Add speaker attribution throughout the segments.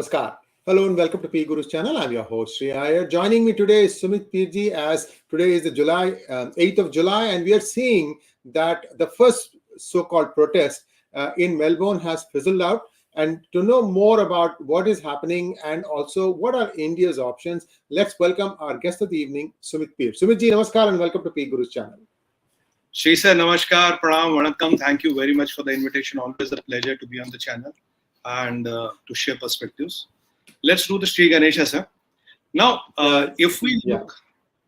Speaker 1: Namaskar. Hello and welcome to PGurus channel. I'm your host 𝙒𝙖𝙩𝙨 Iyer. Joining me today is Sumit Peer ji, as today is the 8th of July, and we are seeing that the first so-called protest in Melbourne has fizzled out. And to know more about what is happening and also what are India's options, let's welcome our guest of the evening, Sumit Peer. Sumit ji, Namaskar and welcome to PGurus channel.
Speaker 2: Shri sir, Namaskar, Pranam, Vanakkam. Thank you very much for the invitation. Always a pleasure to be on the channel and to share perspectives. Let's do the Sri Ganesha, sir. Now, if we look,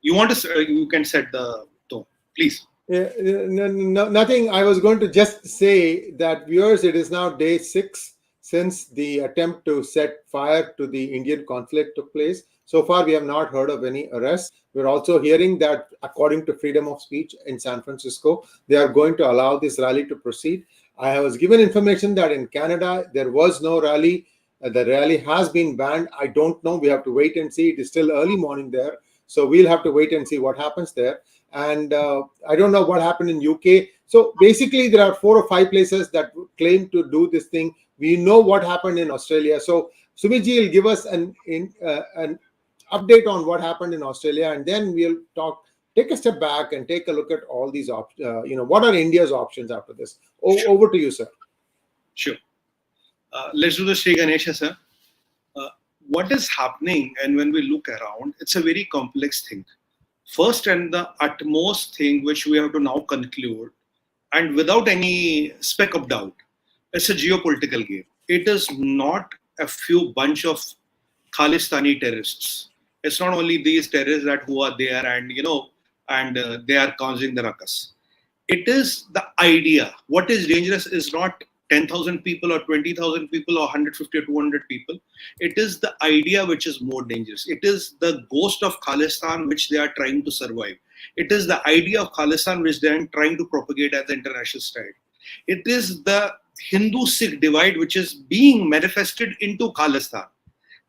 Speaker 2: you want to, you can set the tone, please.
Speaker 1: Nothing. I was going to just say that, viewers, it is now day 6 since the attempt to set fire to the Indian consulate took place. So far, we have not heard of any arrests. We're also hearing that, according to freedom of speech in San Francisco, they are going to allow this rally to proceed. I was given information that in Canada, there was no rally. The rally has been banned. I don't know. We have to wait and see. It is still early morning there. So we'll have to wait and see what happens there. And I don't know what happened in UK. So basically, there are 4 or 5 places that claim to do this thing. We know what happened in Australia. So Sumit ji will give us an update on what happened in Australia, and then we'll take a step back and take a look at all these what are India's options after this. Over to you, sir.
Speaker 2: Sure. Let's do the Sri Ganesha, sir. What is happening, and when we look around, it's a very complex thing. First and the utmost thing which we have to now conclude, and without any speck of doubt, it's a geopolitical game. It is not a few bunch of Khalistani terrorists. It's not only these terrorists who are there and they are causing the ruckus. It is the idea. What is dangerous is not 10,000 people or 20,000 people or 150 or 200 people. It is the idea which is more dangerous. It is the ghost of Khalistan which they are trying to survive. It is the idea of Khalistan which they are trying to propagate at the international stage. It is the Hindu-Sikh divide which is being manifested into Khalistan.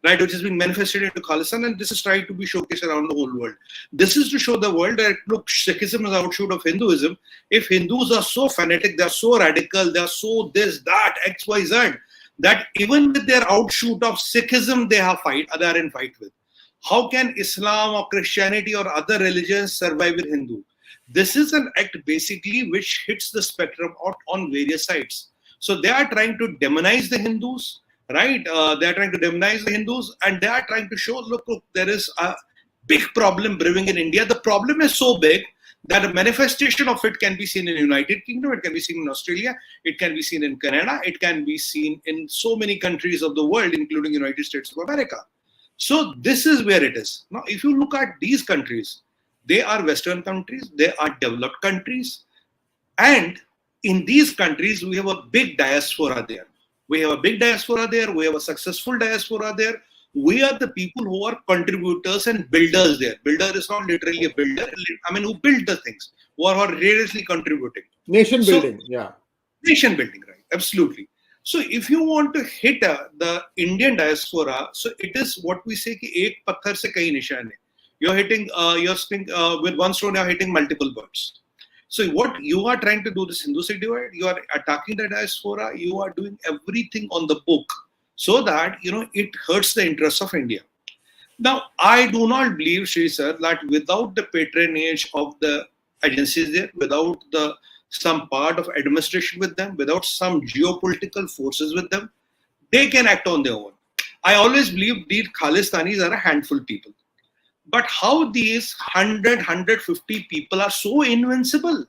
Speaker 2: Right, which has been manifested into Khalistan, and this is trying to be showcased around the whole world. This is to show the world that, look, Sikhism is outshoot of Hinduism. If Hindus are so fanatic, they are so radical, they are so this, that, X, Y, Z, that even with their outshoot of Sikhism, they are in fight with. How can Islam or Christianity or other religions survive with Hindu? This is an act basically which hits the spectrum out on various sides. So they are trying to demonize the Hindus. Right, they are trying to demonize the Hindus, and they are trying to show, look, there is a big problem brewing in India. The problem is so big that a manifestation of it can be seen in the United Kingdom, it can be seen in Australia, it can be seen in Canada, it can be seen in so many countries of the world, including United States of America. So this is where it is. Now, if you look at these countries, they are Western countries, they are developed countries, and in these countries, we have a big diaspora there. We have a big diaspora there. We have a successful diaspora there. We are the people who are contributors and builders there. Builder is not literally a builder. I mean, who build the things, who are seriously contributing.
Speaker 1: Nation building, yeah.
Speaker 2: Nation building, right? Absolutely. So if you want to hit the Indian diaspora, so it is what we say, ki ek patthar se kahi nishan hai. You're hitting, with one stone, you're hitting multiple birds. So what you are trying to do, this Hindu-Sikh divide, you are attacking the diaspora, you are doing everything on the book so that, it hurts the interests of India. Now, I do not believe, Shri sir, that without the patronage of the agencies there, without some part of administration with them, without some geopolitical forces with them, they can act on their own. I always believe these Khalistanis are a handful of people. But how these 100, 150 people are so invincible?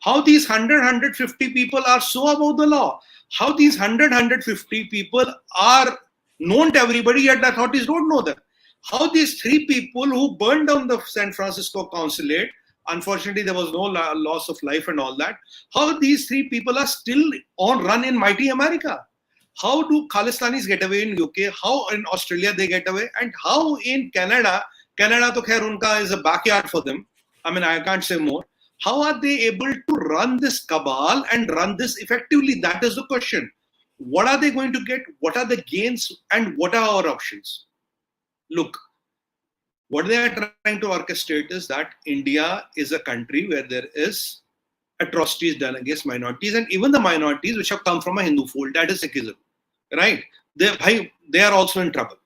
Speaker 2: How these 100, 150 people are so above the law? How these 100, 150 people are known to everybody, yet the authorities don't know them? How these 3 people who burned down the San Francisco Consulate, unfortunately there was no loss of life and all that, how these 3 people are still on run in mighty America? How do Khalistanis get away in UK? How in Australia they get away? And how in Canada to khair unka is a backyard for them. I mean, I can't say more. How are they able to run this cabal and run this effectively? That is the question. What are they going to get? What are the gains and what are our options? Look, what they are trying to orchestrate is that India is a country where there is atrocities done against minorities, and even the minorities which have come from a Hindu fold, that is Sikhism, right? they are also in trouble.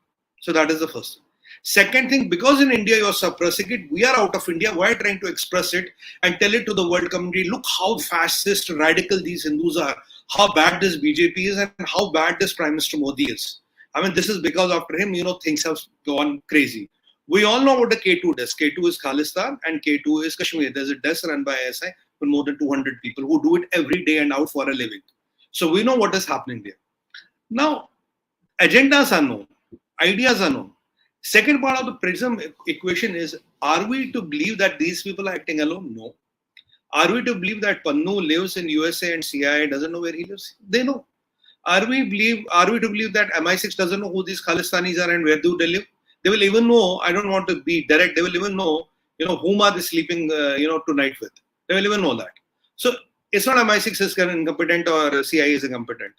Speaker 2: So that is the first thing. Second thing, because in India you are suppressing it, we are out of India. We are trying to express it and tell it to the world community. Look how fascist, radical these Hindus are. How bad this BJP is, and how bad this Prime Minister Modi is. I mean, this is because after him, things have gone crazy. We all know what the K2 does. K2 is Khalistan and K2 is Kashmir. There's a desk run by ISI with more than 200 people who do it every day and out for a living. So we know what is happening there. Now, agendas are known. Ideas are known. Second part of the prism equation is, are we to believe that these people are acting alone? No. Are we to believe that Pannu lives in USA and CIA doesn't know where he lives? They know. Are we to believe that MI6 doesn't know who these Khalistanis are and where do they live? They will even know, I don't want to be direct, they will even know, whom are they sleeping, tonight with. They will even know that. So it's not MI6 is incompetent or CIA is incompetent.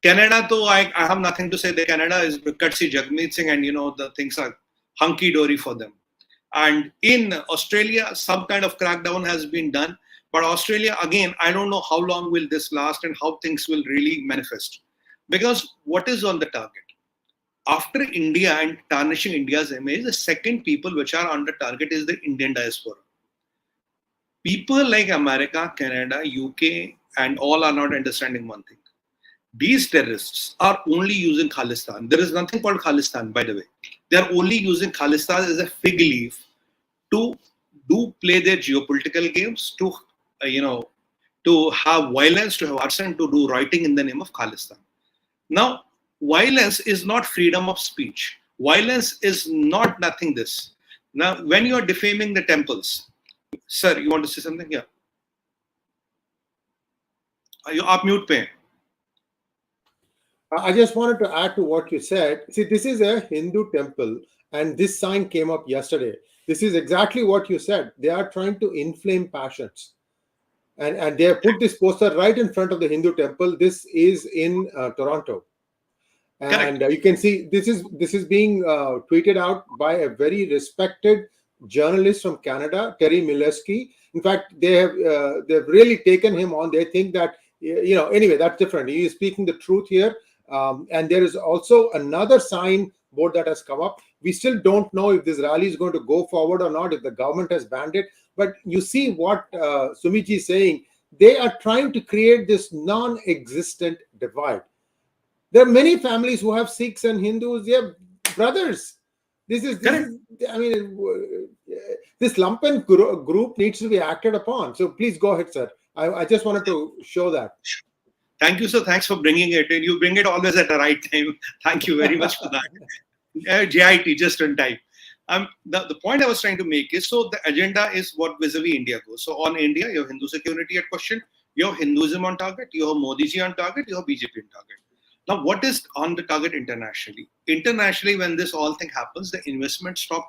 Speaker 2: Canada, though, I have nothing to say. The Canada is 𝙒𝙬𝙤𝙦 and the things are hunky-dory for them. And in Australia, some kind of crackdown has been done. But Australia, again, I don't know how long will this last and how things will really manifest. Because what is on the target? After India and tarnishing India's image, the second people which are on the target is the Indian diaspora. People like America, Canada, UK, and all are not understanding one thing. These terrorists are only using Khalistan. There is nothing called Khalistan, by the way. They are only using Khalistan as a fig leaf to play their geopolitical games, to have violence, to have arson, to do rioting in the name of Khalistan. Now, violence is not freedom of speech. Violence is not nothing this. Now, when you are defaming the temples, sir, you want to say something? Yeah. Are you up mute pe?
Speaker 1: I just wanted to add to what you said. See, this is a Hindu temple, and this sign came up yesterday. This is exactly what you said. They are trying to inflame passions. And they have put this poster right in front of the Hindu temple. This is in Toronto. And you can see this is being tweeted out by a very respected journalist from Canada, Terry Milewski. In fact, they've really taken him on. They think that, anyway, that's different. He is speaking the truth here. And there is also another sign board that has come up. We still don't know if this rally is going to go forward or not, if the government has banned it. But you see what Sumit is saying. They are trying to create this non-existent divide. There are many families who have Sikhs and Hindus. They have brothers. This is I mean, this lumpen group needs to be acted upon. So please go ahead, sir. I just wanted to show that.
Speaker 2: Thank you, sir. Thanks for bringing it in. You bring it always at the right time. Thank you very much for that. JIT, just on time. The point I was trying to make is, so the agenda is what vis-a-vis India goes. So on India, you have Hindu security at question, you have Hinduism on target, you have Modi ji on target, you have BJP on target. Now, what is on the target internationally? Internationally, when this all thing happens, the investment start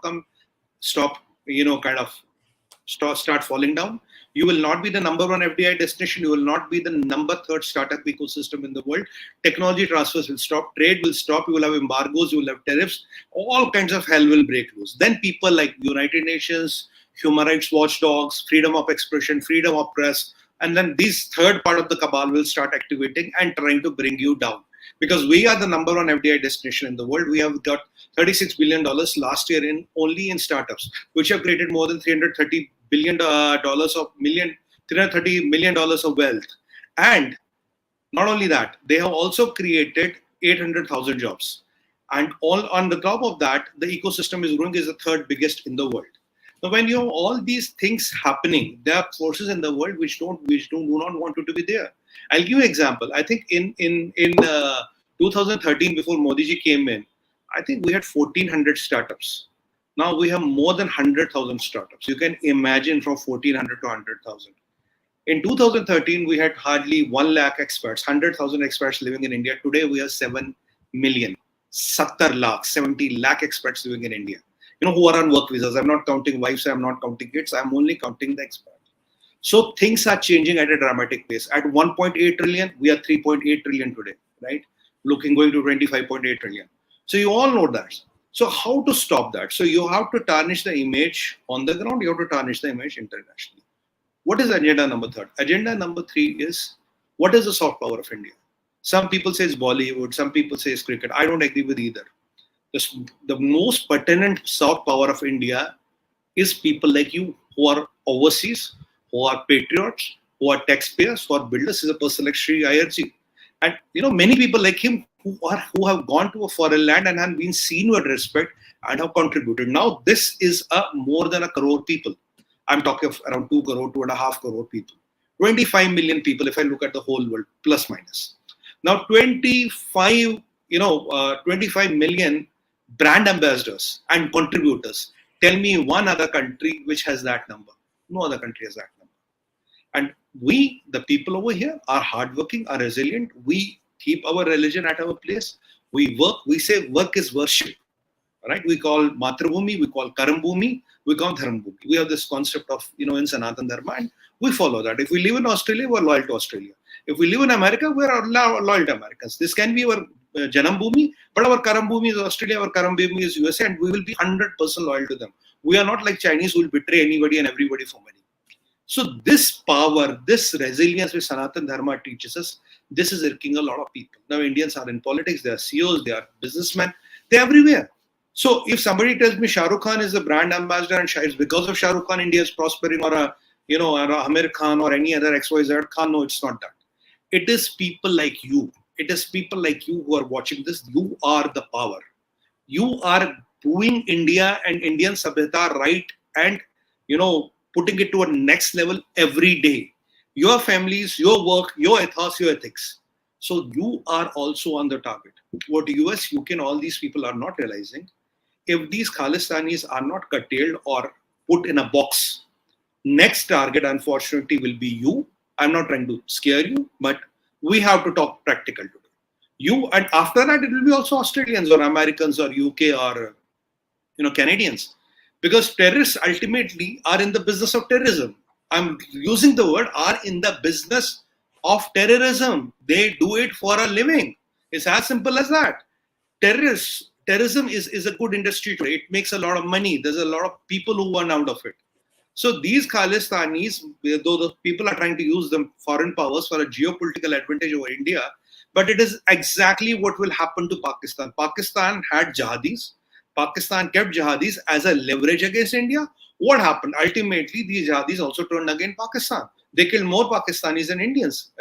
Speaker 2: falling down. You will not be the number one FDI destination. You will not be the number 3rd startup ecosystem in the world. Technology transfers will stop. Trade will stop. You will have embargoes. You will have tariffs. All kinds of hell will break loose. Then people like United Nations, human rights watchdogs, freedom of expression, freedom of press, and then this third part of the cabal will start activating and trying to bring you down. Because we are the number one FDI destination in the world. We have got $36 billion last year only in startups, which have created more than $330 million of wealth. And not only that, they have also created 800,000 jobs. And all on the top of that, the ecosystem is growing, is the 3rd biggest in the world. So when you have all these things happening, there are forces in the world which do not want to be there. I'll give you an example. I think in 2013, before Modi ji came in, I think we had 1,400 startups. Now we have more than 100,000 startups. You can imagine from 1,400 to 100,000. In 2013, we had hardly 1 lakh experts, 100,000 experts living in India. Today we have 7 million, 70 lakh experts living in India. Who are on work visas. I'm not counting wives, I'm not counting kids, I'm only counting the experts. So things are changing at a dramatic pace. At 1.8 trillion, we are 3.8 trillion today, right? Going to 25.8 trillion. So you all know that. So how to stop that? So you have to tarnish the image on the ground, you have to tarnish the image internationally. What is agenda number 3? Agenda number 3 is, what is the soft power of India? Some people say it's Bollywood, some people say it's cricket. I don't agree with either. The most pertinent soft power of India is people like you who are overseas, who are patriots, who are taxpayers, who are builders. Is a person like 𝙒𝙖𝙦𝙦, and many people like him who have gone to a foreign land and have been seen with respect and have contributed. Now this is a more than a crore people. I'm talking of around 2 crore, 2.5 crore people, 25 million people. If I look at the whole world, plus minus. Now 25 million brand ambassadors and contributors. Tell me one other country which has that number. No other country has that number. And we, the people over here, are hardworking, are resilient. We keep our religion at our place. We work. We say work is worship. Right? We call Matrabhumi, we call Karambhumi, we call Dharambhumi. We have this concept of, in Sanatan Dharma, and we follow that. If we live in Australia, we're loyal to Australia. If we live in America, we're loyal to Americans. This can be our Janambhumi, but our Karambhumi is Australia, our Karambhumi is USA, and we will be 100% loyal to them. We are not like Chinese who will betray anybody and everybody for money. So this power, this resilience which Sanatan Dharma teaches us, this is irking a lot of people. Now Indians are in politics, they are CEOs, they are businessmen, they're everywhere. So if somebody tells me Shah Rukh Khan is a brand ambassador and it's because of Shah Rukh Khan India is prospering, or or Amir Khan or any other XYZ Khan, no, it's not that. It is people like you. It is people like you who are watching this. You are the power. You are doing India and Indian Sabhyata right, and putting it to a next level every day. Your families, your work, your ethos, your ethics. So you are also on the target. What US, UK and all these people are not realizing, if these Khalistanis are not curtailed or put in a box, next target unfortunately will be you. I'm not trying to scare you, but we have to talk practical today. You, and after that it will be also Australians or Americans or UK or Canadians, because terrorists ultimately are in the business of terrorism. I'm using the word are in the business of terrorism. They do it for a living. It's as simple as that. Terrorism is a good industry today. It makes a lot of money. There's a lot of people who earn out of it. So these Khalistanis, though the people are trying to use them, foreign powers, for a geopolitical advantage over India, but it is exactly what will happen to Pakistan. Pakistan had jihadis. Pakistan kept jihadis as a leverage against India. What happened? Ultimately, these jihadis also turned against Pakistan. They killed more Pakistanis than Indians,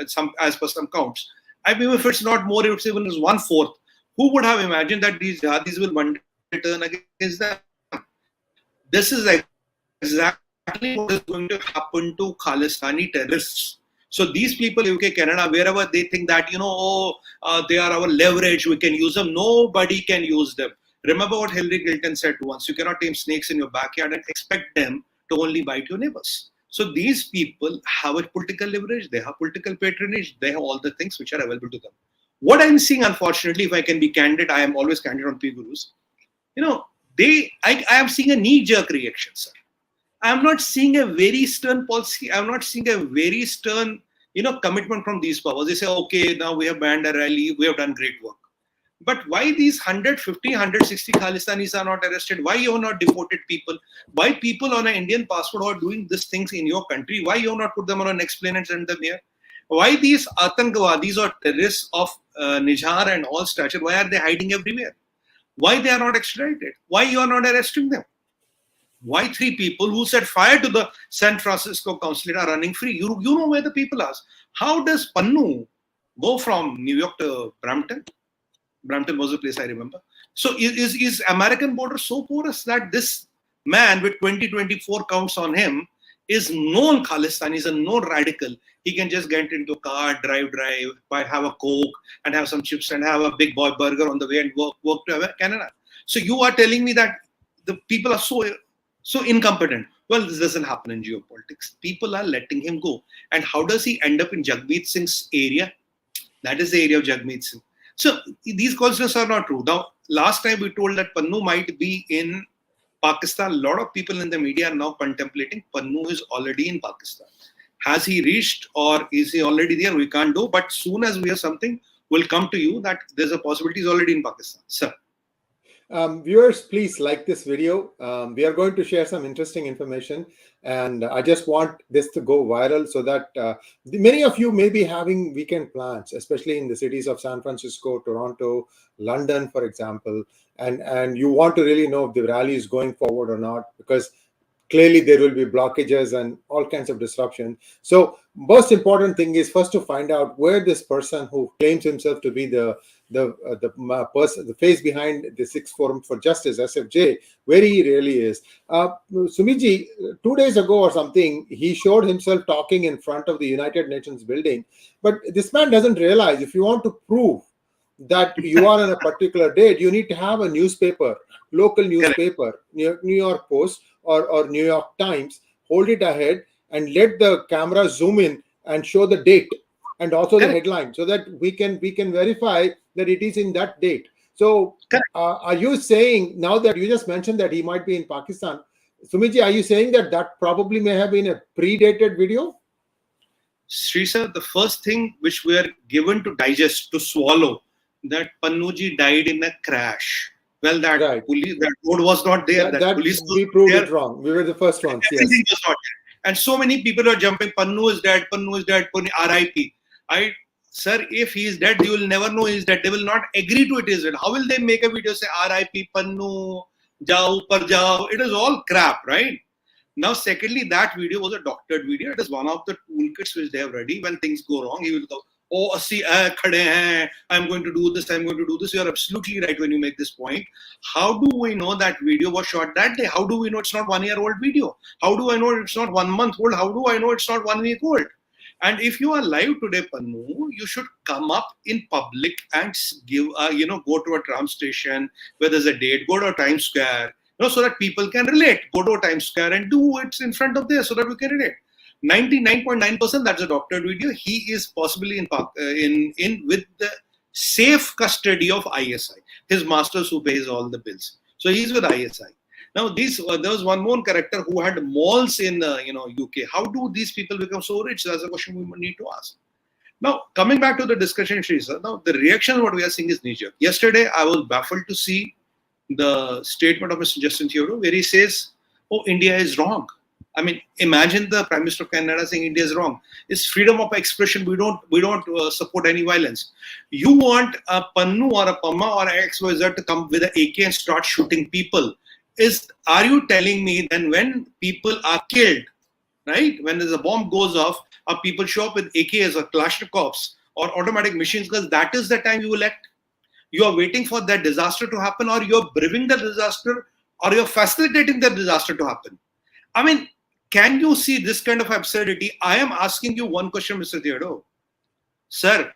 Speaker 2: as per some counts. I mean, if it's not more, if it's even 1/4. Who would have imagined that these jihadis will one day turn against them? This is exactly what is going to happen to Khalistani terrorists. So these people, UK, Canada, wherever they think that, they are our leverage, we can use them. Nobody can use them. Remember what Hillary Clinton said once: you cannot tame snakes in your backyard and expect them to only bite your neighbors. So these people have a political leverage, they have political patronage, they have all the things which are available to them. What I'm seeing, unfortunately, if I can be candid, I am always candid on PGurus. I am seeing a knee-jerk reaction, sir. I am not seeing a very stern policy. I am not seeing a very stern, commitment from these powers. They say, okay, now we have banned a rally, we have done great work. But why these 150, 160 Khalistanis are not arrested? Why you have not deported people? Why people on an Indian passport are doing these things in your country? Why you have not put them on an explain and send them here? Why these Atangwadis or terrorists of Nijhar and all stature, why are they hiding everywhere? Why they are not extradited? Why you are not arresting them? Why 3 people who set fire to the San Francisco Consulate are running free? You know where the people are. How does Pannu go from New York to Brampton? Brampton was the place I remember. So is American border so porous that this man with 2024 counts on him is known Khalistan, is a known radical? He can just get into a car, drive, have a Coke and have some chips and have a big boy burger on the way and work to Canada. So you are telling me that the people are so incompetent. Well, this doesn't happen in geopolitics. People are letting him go. And how does he end up in Jagmeet Singh's area? That is the area of Jagmeet Singh. So these concerns are not true. Now, last time we told that Pannu might be in Pakistan. A lot of people in the media are now contemplating Pannu is already in Pakistan. Has he reached or is he already there? We can't do. But soon as we have something, we'll come to you that there's a possibility he's already in Pakistan. Sir.
Speaker 1: Viewers, please like this video. We are going to share some interesting information, and I just want this to go viral so that many of you may be having weekend plans, especially in the cities of San Francisco, Toronto, London, for example, and you want to really know if the rally is going forward or not, because clearly there will be blockages and all kinds of disruption. So most important thing is first to find out where this person who claims himself to be the person, the face behind the Sixth Forum for Justice, SFJ, where he really is. Sumitji, 2 days ago or something, he showed himself talking in front of the United Nations building. But this man doesn't realize if you want to prove that you are on a particular date, you need to have a newspaper, local newspaper, New York Post or New York Times, hold it ahead and let the camera zoom in and show the date and also the headline, so that we can verify that it is in that date. So are you saying, now that you just mentioned that he might be in Pakistan, Sumitji, are you saying that that probably may have been a predated video?
Speaker 2: Sri sir, the first thing which we are given to digest, to swallow, that Pannuji died in a crash. Well, that police, that road was not there. That police was
Speaker 1: we proved it wrong. We were the first ones.
Speaker 2: Everything was not there. And so many people are jumping, Pannu is dead, Pannu is dead, Pannu, RIP. Sir, if he is dead, you will never know he is dead. They will not agree to it is dead. How will they make a video say RIP Pannu, jao par jao? It is all crap, right? Now, secondly, that video was a doctored video. It is one of the toolkits which they have ready. When things go wrong, he will go, oh, see, khade hain, I'm going to do this, I'm going to do this. You are absolutely right when you make this point. How do we know that video was shot that day? How do we know it's not 1 year old video? How do I know it's not 1 month old? How do I know it's not 1 week old? And if you are live today, Pannu, you should come up in public and give, go to a tram station where there's a date, go to a Times Square, so that people can relate. Go to a Times Square and do it in front of there so that we can relate. 99.9% that's a doctored video. He is possibly in with the safe custody of ISI, his masters who pays all the bills. So he's with ISI. Now, there was one more character who had malls in UK. How do these people become so rich? That's a question we need to ask. Now, coming back to the discussion, Shrisa, now the reaction what we are seeing is knee-jerk. Yesterday, I was baffled to see the statement of Mr. Justin Trudeau where he says, "Oh, India is wrong." I mean, imagine the Prime Minister of Canada saying India is wrong. It's freedom of expression. We don't support any violence. You want a Pannu or a Pamma or an XYZ to come with an AK and start shooting people? Are you telling me then when people are killed, right? When there's a bomb goes off, or people show up with AKs or Kalashnikovs or automatic machine guns, that is the time you will act? You are waiting for that disaster to happen, or you're brewing the disaster, or you're facilitating the disaster to happen? I mean, can you see this kind of absurdity? I am asking you one question, Mr. Theodore. Sir,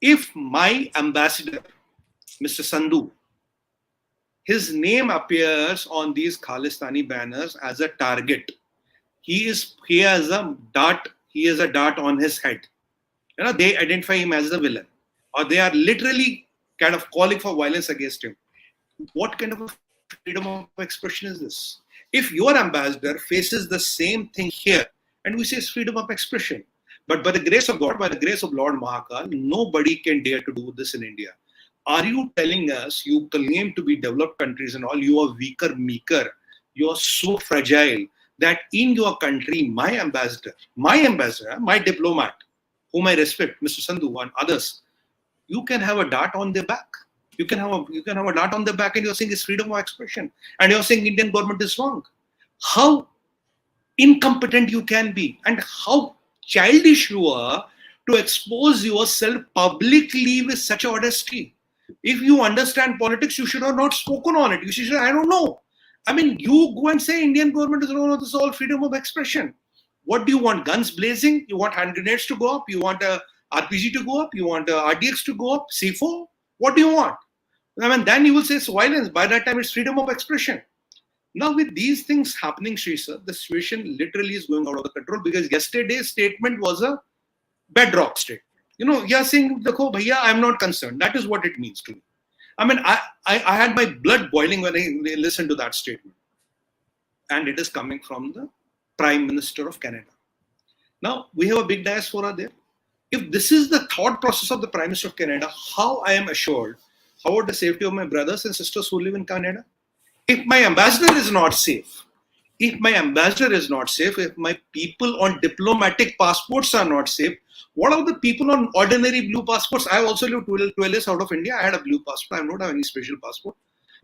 Speaker 2: if my ambassador, Mr. Sandhu, his name appears on these Khalistani banners as a target, he has a dart on his head. They identify him as the villain, or they are literally kind of calling for violence against him. What kind of freedom of expression is this? If your ambassador faces the same thing here, and we say it's freedom of expression, but by the grace of God, by the grace of Lord Mahakal, nobody can dare to do this in India. Are you telling us you claim to be developed countries and all, you are weaker, meeker, you are so fragile that in your country, my ambassador, my diplomat, whom I respect, Mr. Sandhu and others, you can have a dart on their back. You can have a dart on the back, and you're saying it's freedom of expression, and you're saying Indian government is wrong. How incompetent you can be, and how childish you are to expose yourself publicly with such audacity. If you understand politics, you should have not spoken on it. You should say, I don't know. I mean, you go and say Indian government is wrong. This is all freedom of expression. What do you want? Guns blazing? You want hand grenades to go up? You want a RPG to go up? You want a RDX to go up? C4? What do you want? I mean, then you will say it's violence. By that time, it's freedom of expression. Now, with these things happening, Shrisa, the situation literally is going out of the control, because yesterday's statement was a bedrock statement. You are saying, "Dekho, bhaiya, I'm not concerned." That is what it means to me. I mean, I had my blood boiling when I listened to that statement. And it is coming from the Prime Minister of Canada. Now, we have a big diaspora there. If this is the thought process of the Prime Minister of Canada, how I am assured How about the safety of my brothers and sisters who live in Canada? If my ambassador is not safe, if my people on diplomatic passports are not safe, what about the people on ordinary blue passports? I also lived 12 years out of India. I had a blue passport. I don't have any special passport.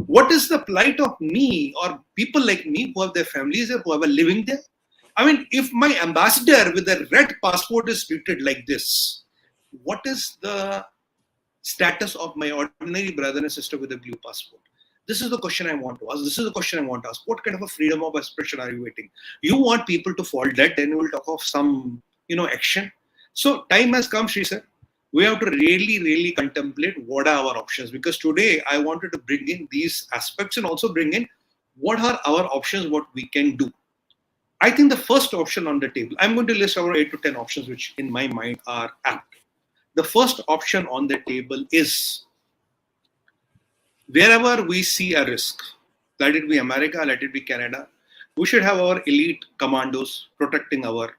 Speaker 2: What is the plight of me or people like me who have their families there, who have a living there? I mean, if my ambassador with a red passport is treated like this, what is the status of my ordinary brother and sister with a blue passport? This is the question I want to ask. This is the question I want to ask. What kind of a freedom of expression are you waiting? You want people to fall dead, then you will talk of some, action. So time has come, Sri sir. We have to really contemplate what are our options. Because today I wanted to bring in these aspects and also bring in what are our options, what we can do. I think the first option on the table, I'm going to list our 8 to 10 options which in my mind are apt. The first option on the table is wherever we see a risk, let it be America, let it be Canada, we should have our elite commandos protecting our,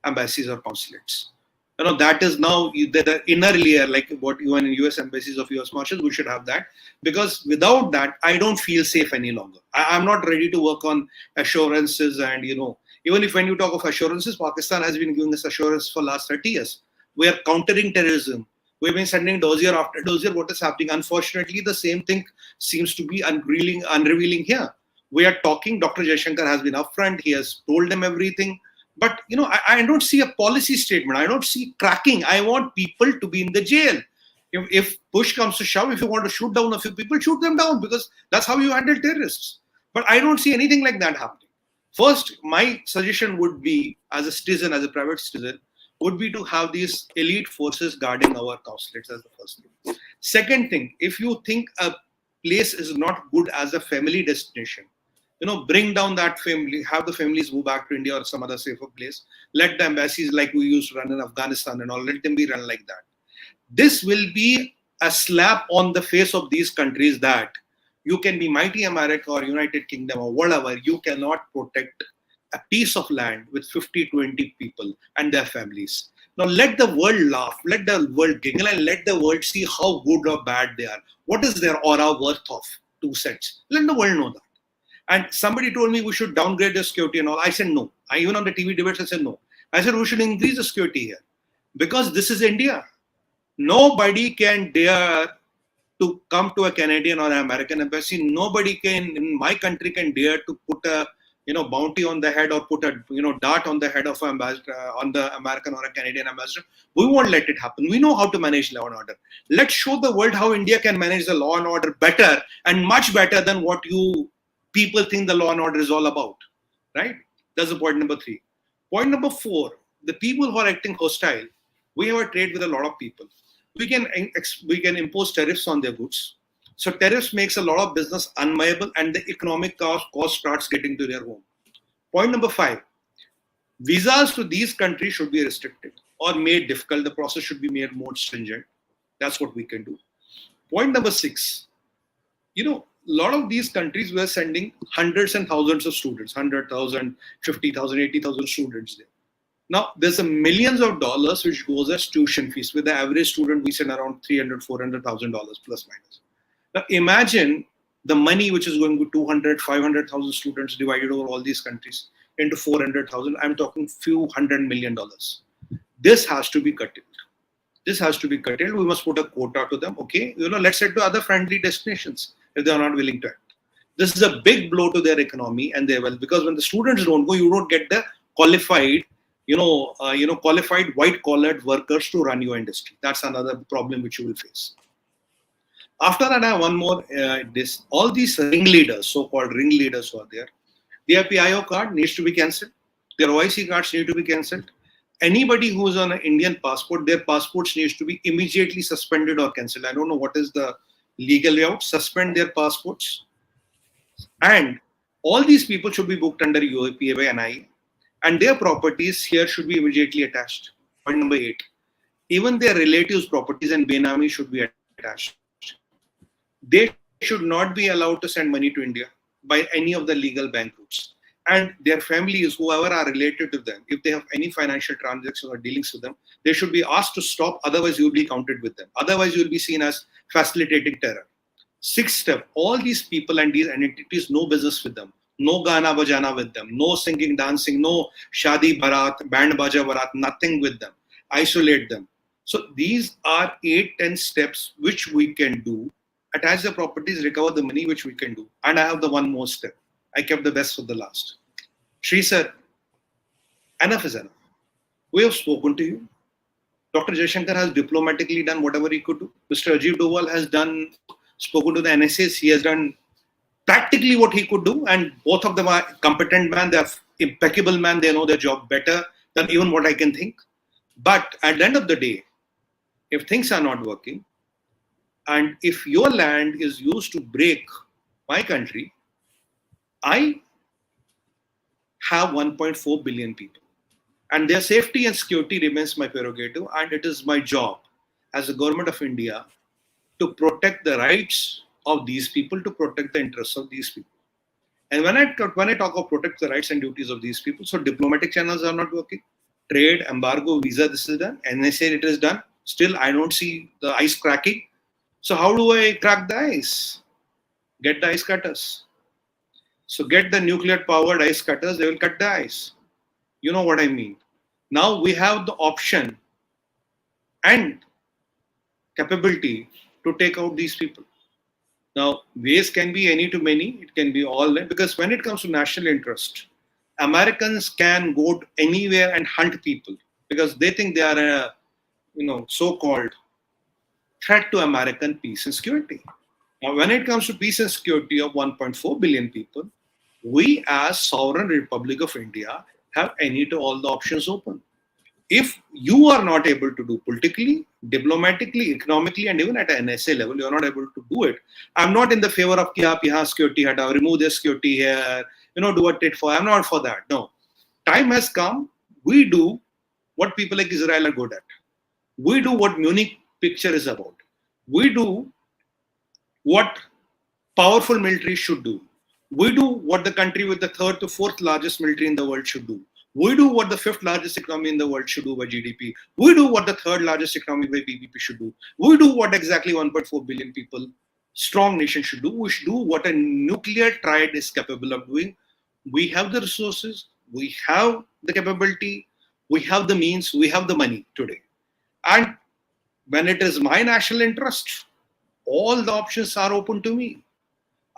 Speaker 2: embassies or consulates. That is now the inner layer, like what even in US embassies of US marshals, we should have that. Because without that, I don't feel safe any longer. I'm not ready to work on assurances and, even if when you talk of assurances, Pakistan has been giving us assurance for last 30 years. We are countering terrorism. We've been sending dossier after dossier. What is happening? Unfortunately, the same thing seems to be unrevealing here. We are talking, Dr. Jaishankar has been upfront. He has told them everything. But, I don't see a policy statement. I don't see cracking. I want people to be in the jail. If push comes to shove, if you want to shoot down a few people, shoot them down, because that's how you handle terrorists. But I don't see anything like that happening. First, my suggestion would be, as a citizen, as a private citizen, would be to have these elite forces guarding our consulates as the first thing. Second thing, if you think a place is not good as a family destination, bring down that family, have the families move back to India or some other safer place. Let the embassies, like we used to run in Afghanistan and all, let them be run like that. This will be a slap on the face of these countries that you can be mighty America or United Kingdom or whatever, you cannot protect a piece of land with 50, 20 people and their families. Now let the world laugh, let the world giggle, and let the world see how good or bad they are. What is their aura worth of 2 cents? Let the world know that. And somebody told me we should downgrade the security and all. I said no. Even on the TV debates, I said no. I said we should increase the security here. Because this is India. Nobody can dare to come to a Canadian or an American embassy. Nobody can, in my country, can dare to put a bounty on the head or put a dart on the head of an ambassador, on the American or a Canadian ambassador. We won't let it happen. We know how to manage law and order. Let's show the world how India can manage the law and order better, and much better than what you people think the law and order is all about, right? That's the point number 3. Point number 4, the people who are acting hostile, we have a trade with a lot of people. We can impose tariffs on their goods. So tariffs makes a lot of business unviable and the economic cost starts getting to their home. Point number 5, visas to these countries should be restricted or made difficult. The process should be made more stringent. That's what we can do. Point number 6, a lot of these countries were sending hundreds and thousands of students, 100,000, 50,000, 80,000 students there. Now, there's a millions of dollars which goes as tuition fees. With the average student, we send around $300,000, $400,000 plus minus. Now, imagine the money which is going to 200, 500,000 students divided over all these countries into 400,000. I'm talking few $100 million. This has to be curtailed. This has to be curtailed. We must put a quota to them. Okay, let's head to other friendly destinations if they are not willing to act. This is a big blow to their economy and their wealth, because when the students don't go, you don't get the qualified, qualified white-collared workers to run your industry. That's another problem which you will face. After that, I have one more. All these ringleaders, so-called ringleaders who are there, their PIO card needs to be cancelled. Their OIC cards need to be cancelled. Anybody who is on an Indian passport, their passports needs to be immediately suspended or cancelled. I don't know what is the legal layout. Suspend their passports. And all these people should be booked under UAPA and I. And their properties here should be immediately attached. Point number 8. Even their relatives' properties and Benami should be attached. They should not be allowed to send money to India by any of the legal bank routes. and their families, whoever are related to them, if they have any financial transactions or dealings with them, they should be asked to stop. Otherwise, you will be counted with them. Otherwise, you will be seen as facilitating terror. Sixth step, all these people and these entities, no business with them. No gana bajana with them. No singing, dancing, no shadi barat, band baja barat, nothing with them. Isolate them. So these are 8-10 steps which we can do. Attach the properties, recover the money, which we can do. And I have the one more step. I kept the best for the last. Sri sir, enough is enough. We have spoken to you. Dr. Jaishankar has diplomatically done whatever he could do. Mr. Rajiv Doval has spoken to the NSAs. He has done practically what he could do. And both of them are competent men. They are impeccable men. They know their job better than even what I can think. But at the end of the day, if things are not working, and if your land is used to break my country, I have 1.4 billion people. And their safety and security remains my prerogative, and it is my job as the government of India to protect the rights of these people, to protect the interests of these people. And when I talk of protect the rights and duties of these people, so diplomatic channels are not working. Trade, embargo, visa, this is done. NSA, it is done. Still, I don't see the ice cracking. So how do I crack the ice? Get the ice cutters. So get the nuclear powered ice cutters, they will cut the ice. You know what I mean. Now we have the option and capability to take out these people. Now, ways can be any to many. It can be all, because when it comes to national interest, Americans can go anywhere and hunt people because they think they are a, so-called threat to American peace and security. Now, when it comes to peace and security of 1.4 billion people, we as Sovereign Republic of India have any to all the options open. If you are not able to do politically, diplomatically, economically, and even at an NSA level, you are not able to do it. I'm not in the favor of ki aap yahan security hata, remove the security here, do a tit for. I'm not for that. No. Time has come. We do what people like Israel are good at. We do what Munich picture is about. We do what powerful military should do. We do what the country with the third to fourth largest military in the world should do. We do what the fifth largest economy in the world should do by GDP. We do what the third largest economy by PPP should do. We do what exactly 1.4 billion people, strong nation should do. We should do what a nuclear triad is capable of doing. We have the resources, we have the capability, we have the means, we have the money today. And when it is my national interest, all the options are open to me.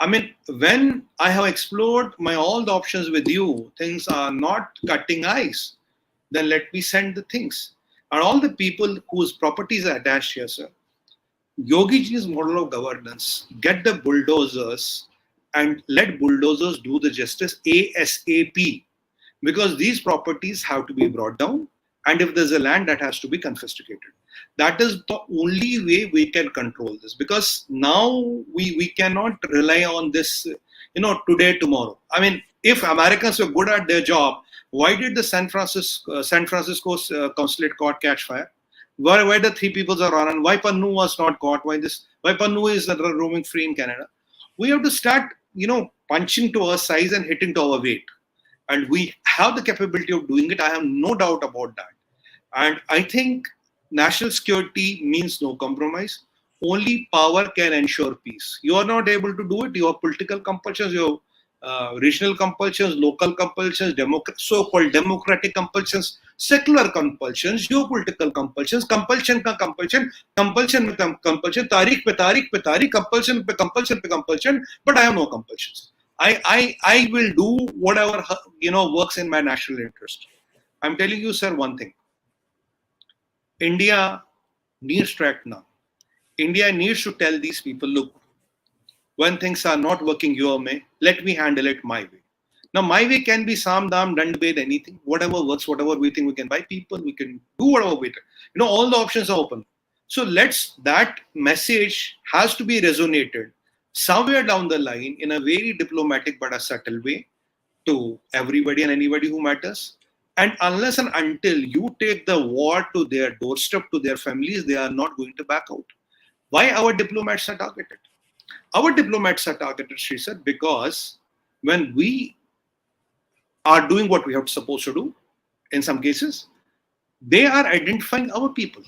Speaker 2: I mean, when I have explored all the options with you, things are not cutting ice, then let me send the things. And all the people whose properties are attached here, sir, Yogi Ji's model of governance, get the bulldozers and let bulldozers do the justice ASAP. Because these properties have to be brought down, and if there's a land, that has to be confiscated. That is the only way we can control this, because now we cannot rely on this, today, tomorrow. I mean, if Americans were good at their job, why did the San Francisco's consulate court catch fire? Why the 3 people are on? Why Pannu was not caught? Why Pannu is roaming free in Canada? We have to start, punching to our size and hitting to our weight. And we have the capability of doing it. I have no doubt about that. And I think national security means no compromise. Only power can ensure peace. You are not able to do it. You have political compulsions, you have regional compulsions, local compulsions, so-called democratic compulsions, secular compulsions, geopolitical compulsions, compulsion, compulsion, tariq pe tariq, compulsion pe compulsion, but I have no compulsions. I will do whatever works in my national interest. I'm telling you, sir, one thing. India needs to act now. India needs to tell these people, look, when things are not working your way, let me handle it my way. Now, my way can be Sam, Dam, Dandbed, anything, whatever works, whatever we think we can buy people, we can do whatever we think. All the options are open. So that message has to be resonated somewhere down the line in a very diplomatic but a subtle way to everybody and anybody who matters. And unless and until you take the war to their doorstep, to their families, they are not going to back out. Why our diplomats are targeted? Our diplomats are targeted, she said, because when we are doing what we are supposed to do in some cases. They are identifying our people.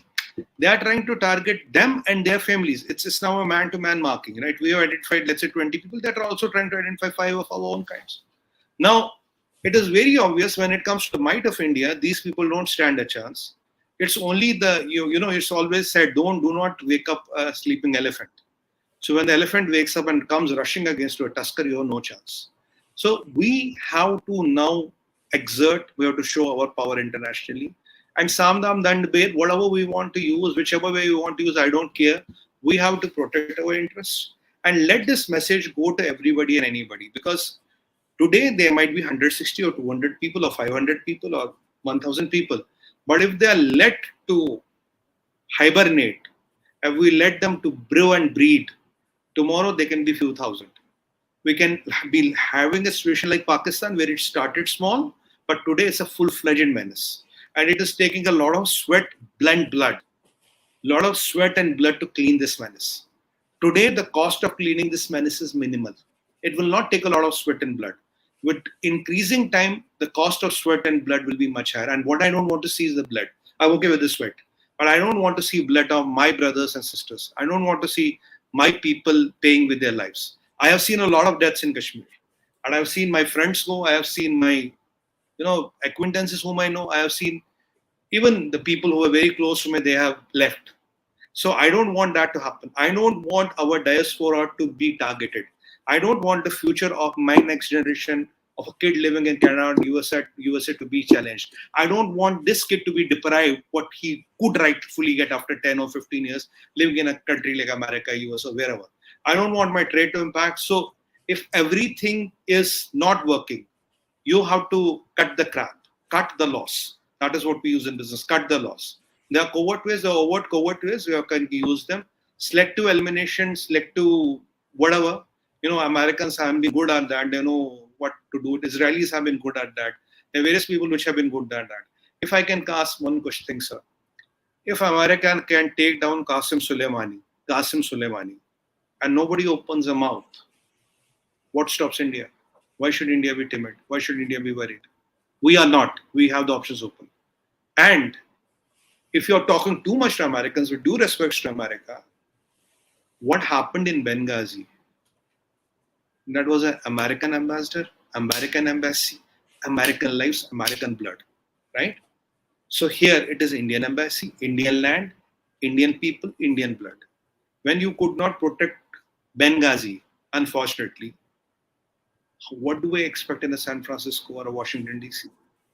Speaker 2: They are trying to target them and their families. It's now a man-to-man marking, right? We have identified, let's say, 20 people that are also trying to identify 5 of our own kinds. Now, it is very obvious when it comes to the might of India, these people don't stand a chance. It's only it's always said, do not wake up a sleeping elephant. So when the elephant wakes up and comes rushing against you, a tusker, you have no chance. So we have to now exert, we have to show our power internationally. And Samdam Dandbet, whatever we want to use, whichever way we want to use, I don't care. We have to protect our interests and let this message go to everybody and anybody. Because today there might be 160 or 200 people or 500 people or 1,000 people. But if they are let to hibernate, if we let them to brew and breed, tomorrow they can be few thousand. We can be having a situation like Pakistan where it started small, but today it's a full-fledged menace. And it is taking a lot of sweat, blood, lot of sweat and blood to clean this menace. Today, the cost of cleaning this menace is minimal. It will not take a lot of sweat and blood. With increasing time, the cost of sweat and blood will be much higher. And what I don't want to see is the blood. I'm okay with the sweat. But I don't want to see blood of my brothers and sisters. I don't want to see my people paying with their lives. I have seen a lot of deaths in Kashmir. And I've seen my friends go. I have seen my acquaintances whom I know. I have seen even the people who are very close to me, they have left. So I don't want that to happen. I don't want our diaspora to be targeted. I don't want the future of my next generation of a kid living in Canada and USA to be challenged. I don't want this kid to be deprived what he could rightfully get after 10 or 15 years living in a country like America, US or wherever. I don't want my trade to impact. So if everything is not working, you have to cut the crap, cut the loss. That is what we use in business, cut the loss. There are covert ways, there are overt covert ways, you can use them. Selective elimination, selective whatever. Americans have been good at that. They know what to do. Israelis have been good at that. There are various people which have been good at that. If I can ask one question, sir. If American can take down Qasem Soleimani, and nobody opens a mouth, what stops India? Why should India be timid? Why should India be worried? We are not. We have the options open. And if you're talking too much to Americans, with due respect to America, what happened in Benghazi? That was an American ambassador, American embassy, American lives, American blood, right? So here it is Indian embassy, Indian land, Indian people, Indian blood. When you could not protect Benghazi, unfortunately, what do I expect in a San Francisco or a Washington, D.C.?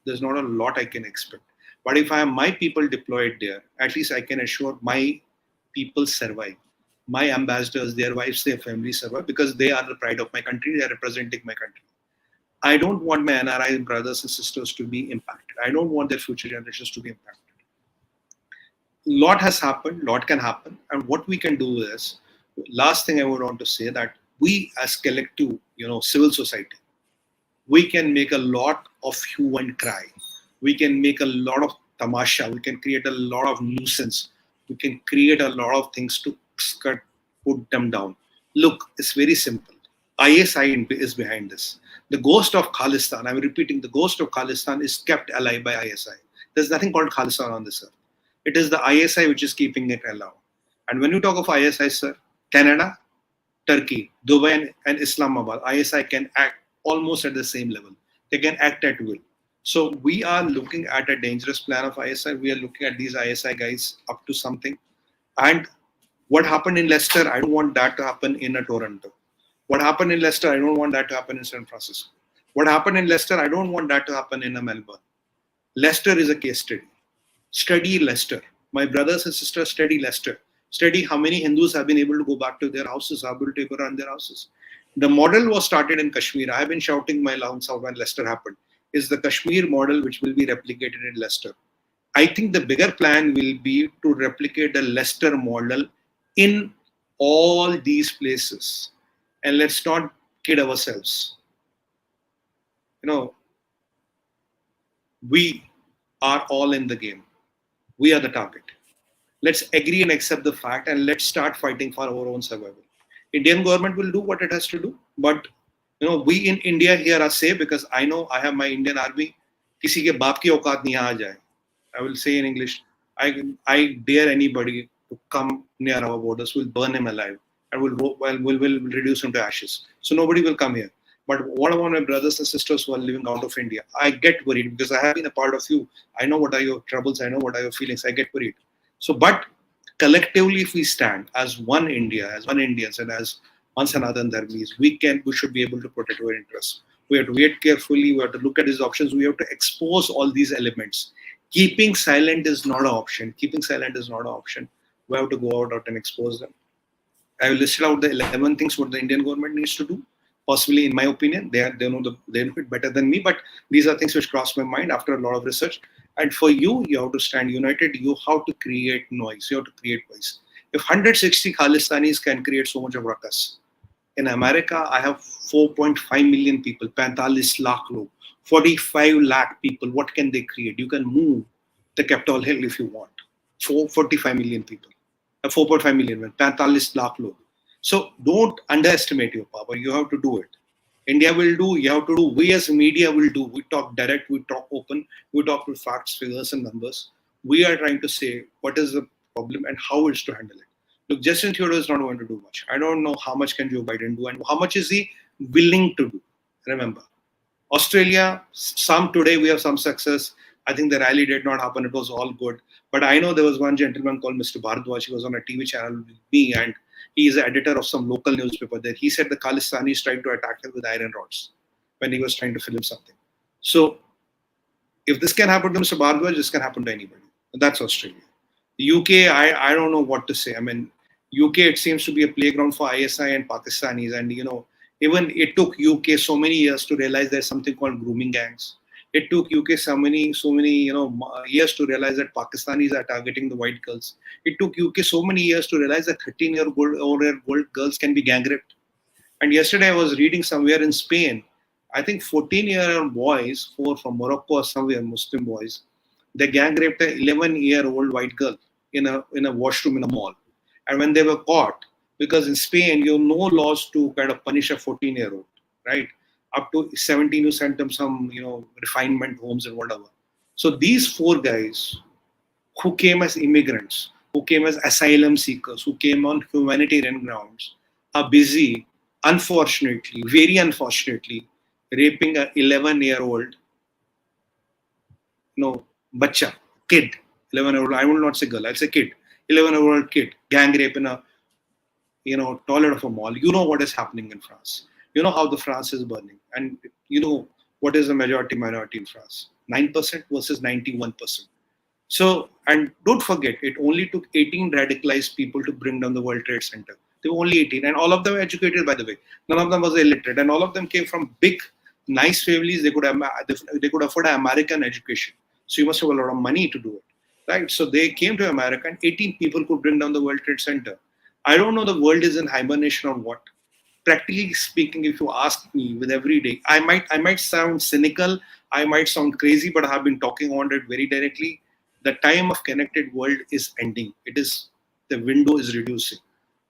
Speaker 2: There's not a lot I can expect. But if I have my people deployed there, at least I can assure my people survive. My ambassadors, their wives, their families survive because they are the pride of my country. They are representing my country. I don't want my NRI brothers and sisters to be impacted. I don't want their future generations to be impacted. Lot has happened, lot can happen. And what we can do is, last thing I would want to say that we as collective, civil society, we can make a lot of hue and cry. We can make a lot of tamasha. We can create a lot of nuisance. We can create a lot of things to put them down. Look, it's very simple. ISI is behind this. The ghost of Khalistan, I'm repeating, the ghost of Khalistan is kept alive by ISI. There's nothing called Khalistan on this earth. It is the ISI which is keeping it alive. And when you talk of ISI, sir, Canada, Turkey, Dubai and Islamabad, ISI can act almost at the same level. They can act at will. So we are looking at a dangerous plan of ISI. We are looking at these ISI guys up to something. And what happened in Leicester, I don't want that to happen in a Toronto. What happened in Leicester, I don't want that to happen in San Francisco. What happened in Leicester, I don't want that to happen in a Melbourne. Leicester is a case study. Study Leicester. My brothers and sisters, study Leicester. Study how many Hindus have been able to go back to their houses, have been able to run their houses. The model was started in Kashmir. I have been shouting my lungs out when Leicester happened. Is the Kashmir model which will be replicated in Leicester. I think the bigger plan will be to replicate the Leicester model in all these places. And let's not kid ourselves. We are all in the game. We are the target. Let's agree and accept the fact and let's start fighting for our own survival. Indian government will do what it has to do, but We in India here are safe because I know I have my Indian army. किसी के बाप की औकात नहीं आ जाए. I will say in English, I dare anybody to come near our borders. We'll burn him alive and we'll reduce him to ashes. So nobody will come here. But what about my brothers and sisters who are living out of India? I get worried because I have been a part of you. I know what are your troubles. I know what are your feelings. I get worried. So, but collectively, if we stand as one India, as one Indians, and as one Sanatan Dharmis, we should be able to protect our interests. We have to wait carefully. We have to look at these options. We have to expose all these elements. Keeping silent is not an option. Keeping silent is not an option. We have to go out and expose them. I will list out the 11 things what the Indian government needs to do. Possibly, in my opinion, they know it better than me. But these are things which cross my mind after a lot of research. And for you, you have to stand united. You have to create noise. You have to create voice. If 160 Khalistanis can create so much of ruckus, in America, I have 4.5 million people, 45 lakh log, 45 lakh people. What can they create? You can move the Capitol Hill if you want. 45 million people. 4.5 million, 45 lakh log. So don't underestimate your power. You have to do it. India will do, you have to do. We as media will do. We talk direct, we talk open, we talk with facts, figures, and numbers. We are trying to say what is the problem and how is to handle it. Look, Justin Trudeau is not going to do much. I don't know how much can Joe Biden do and how much is he willing to do. Remember, Australia, some today we have some success. I think the rally did not happen. It was all good. But I know there was one gentleman called Mr. Bharadwaj. He was on a TV channel with me and he is the editor of some local newspaper there. He said the Khalistanis tried to attack him with iron rods when he was trying to film something. So if this can happen to Mr. Bharadwaj, this can happen to anybody. That's Australia. The UK, I don't know what to say. I mean, UK, it seems to be a playground for ISI and Pakistanis. And, even it took UK so many years to realize there's something called grooming gangs. It took UK so many years to realize that Pakistanis are targeting the white girls. It took UK so many years to realize that 13-year-old girls can be gang raped. And yesterday I was reading somewhere in Spain, I think 14-year-old boys, 4 from Morocco or somewhere, Muslim boys, they gang raped an 11-year-old white girl in a washroom in a mall. And when they were caught, because in Spain, you have no laws to kind of punish a 14-year-old, right? Up to 17, you send them some, refinement homes and whatever. So these 4 guys who came as immigrants, who came as asylum seekers, who came on humanitarian grounds, are busy, unfortunately, very unfortunately, raping an 11-year-old, bacha, kid, 11-year-old, I will not say girl, I'll say kid, 11-year-old kid, gang rape in a toilet of a mall. You know what is happening in France. You know how the France is burning. And you know what is the majority minority in France. 9% versus 91%. So, and don't forget, it only took 18 radicalized people to bring down the World Trade Center. They were only 18. And all of them were educated, by the way. None of them was illiterate. And all of them came from big, nice families. They could afford an American education. So you must have a lot of money to do it. Right? So they came to America and 18 people could bring down the World Trade Center. I don't know the world is in hibernation or what. Practically speaking, if you ask me with every day, I might sound cynical, I might sound crazy, but I have been talking on it very directly. The time of connected world is ending. The window is reducing.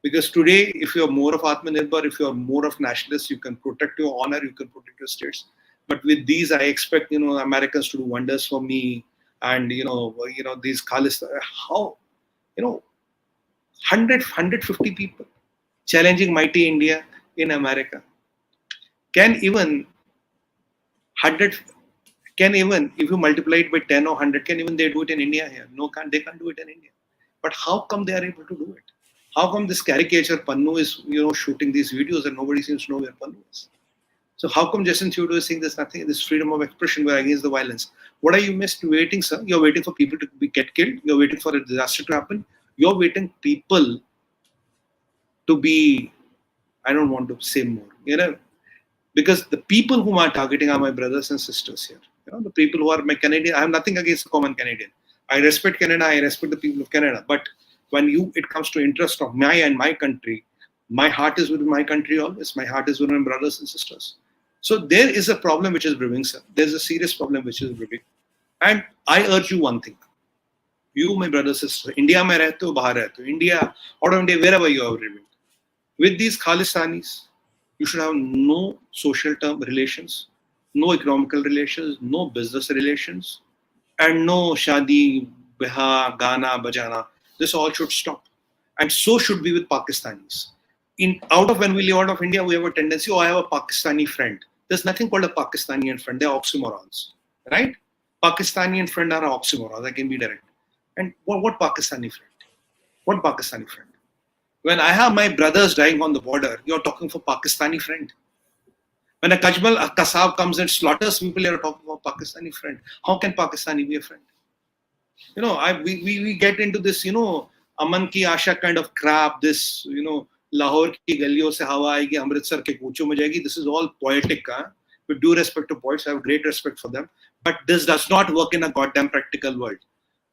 Speaker 2: Because today, if you're more of Atmanirbhar, if you're more of nationalist, you can protect your honor, you can protect your states. But with these, I expect, Americans to do wonders for me. And, these Khalis, how, 150 people challenging mighty India in America. Can even if you multiply it by 10 or 100, can even they do it in India here? No, they can't do it in India. But how come they are able to do it? How come this caricature Pannu is, shooting these videos and nobody seems to know where Pannu is? So how come Justin Trudeau is saying there's nothing, this freedom of expression, we're against the violence? What are you waiting, sir? You're waiting for people to get killed. You're waiting for a disaster to happen. You're waiting people to be, I don't want to say more, because the people whom I'm targeting are my brothers and sisters here. The people who are my Canadian, I have nothing against the common Canadian. I respect Canada, I respect the people of Canada. But when it comes to interest of my country, my heart is with my country always. My heart is with my brothers and sisters. So there is a problem which is brewing, sir. There's a serious problem which is brewing. And I urge you one thing. You, my brothers and sisters, India mein rehte ho, bahar rehte ho. India, out of India, wherever you are living. With these Khalistanis, You should have no social term relations, no economical relations, no business relations, and no shadi, biha, gana, bajana. This all should stop. And so should be with Pakistanis. When we live out of India, we have a tendency, oh, I have a Pakistani friend. There's nothing called a Pakistani and friend. They're oxymorons, right? Pakistani and friend are oxymorons. I can be direct. And what Pakistani friend? What Pakistani friend? When I have my brothers dying on the border, you're talking for Pakistani friend. When a Kajmal, a Kasab comes and slaughters people, you're talking about Pakistani friend. How can Pakistani be a friend? We get into this, Aman ki Asha kind of crap, this, Lahore ki galiyon se hawa aayegi, Amritsar ke koochon mein jayegi. This is all poetic. With due respect to poets, I have great respect for them. But this does not work in a goddamn practical world.